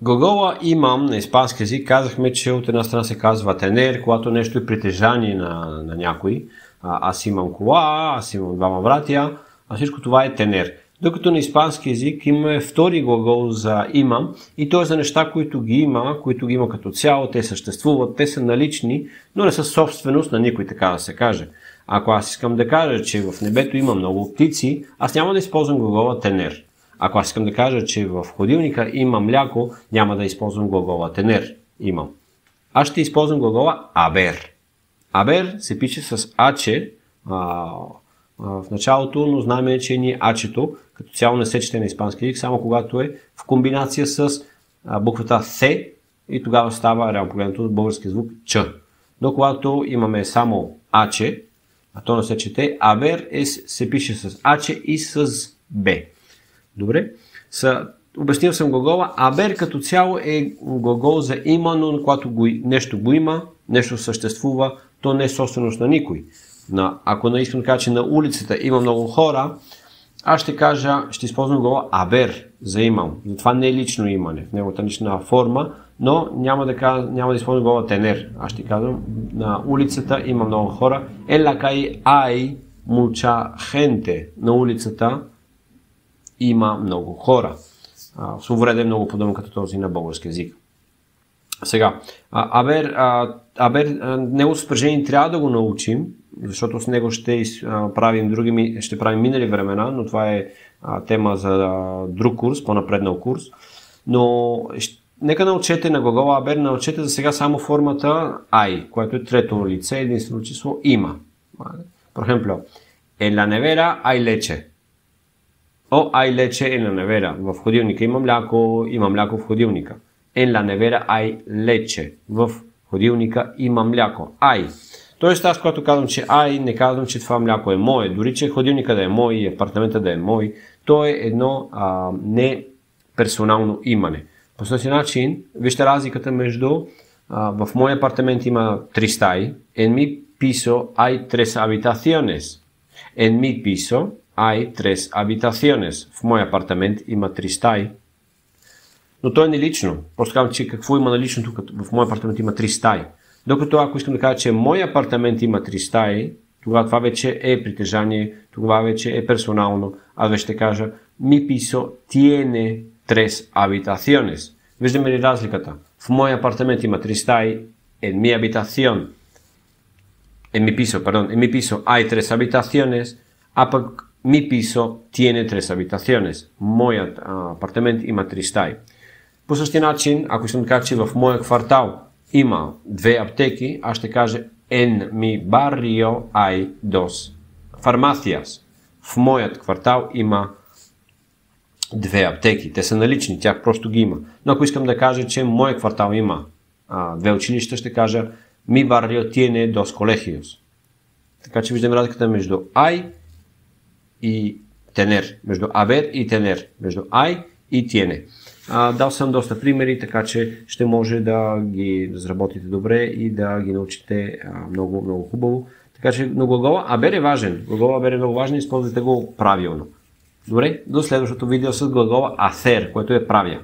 Глагола имам на испански език казахме, че от една страна се казва тенер, когато нещо е притежание на някой. Аз имам кола, аз имам двама братя, а всичко това е тенер. Докато на испански език имаме втори глагол за имам и то е за неща, които ги има като цяло, те съществуват, те са налични, но не са собственост на никой, така да се каже. Ако аз искам да кажа, че в небето има много птици, аз няма да използвам глагола тенер. Ако аз искам да кажа, че в хладилника има мляко, няма да използвам глагола тенер. Имам. Аз ще използвам глагола абер. Абер се пише с аче в началото, но знаем, че ни ачето като цяло не се чете на испански език, само когато е в комбинация с буквата С и тогава става реално погледнато български звук Ч. Но когато имаме само аче, а то не се чете, абер се пише с аче и с б. Добре? Обяснил съм глагола. Абер като цяло е глагол за има, но когато нещо го има, нещо съществува, то не е собственост на никой. Ако искам да кажа, че на улицата има много хора, аз ще използвам глагола абер за имам. Това не е лично имане в неговата лична форма, но няма да използвам глагола тенер. Аз ще казвам, на улицата има много хора. En la calle hay mucha gente. На улицата има много хора. Словоред е много подобен като този на български език. Сега, абер, него спрежение трябва да го научим, защото с него ще правим минали времена, но това е тема за друг курс, по-напреднал курс. Но нека научете на глагола абер, научете за сега само формата ай, което е трето лице, единствено число има. Por ejemplo, en la nevera hay leche. Hay leche en la nevera. В хладилника има мляко в хладилника. En la nevera hay leche. В хладилника има мляко. Тоест аз, когато казвам, че не казвам, че това мляко е мое. Дори, че хладилника да е мой и апартамента да е мой, то е едно не персонално имане. По същия начин, вижте разликата между в мой апартамент има 3 стаи. En mi piso hay 3 habitaciones. En mi piso hay 3 habitaciones. В мой апартамент има 3 стаи. Но то е нелично. Просто казвам, че какво има наличното, като в мой апартамент има 3 стаи. Докато ако искам да кажа, че мой апартамент има 3 стаи, тогава това вече е притежание, това вече е персонално. Аз вече ще кажа, mi piso tiene 3 habitaciones. Виждаме ли разликата? В мой апартамент има 3 стаи, en mi piso hay 3 habitaciones, а пък mi piso tiene 3 habitaciones. Моят апартамент има 3 стаи. По същия начин, ако искам да кажа, че в моя квартал има 2 аптеки, аз ще кажа en mi barrio hay 2 farmacias. В моят квартал има 2 аптеки. Те са налични, тях просто ги има. Но ако искам да кажа, че моят квартал има 2 училища, ще кажа mi barrio tiene 2 colegios. Така че виждаме разликата между hay и tener, между haber и tener, между hay и tiene. Дал съм доста примери, така че ще може да ги разработите добре и да ги научите много, много хубаво. Така че на глагола абер е важен. Глагола абер е много важен, използвайте го правилно. Добре, до следващото видео с глагола hacer, което е правя.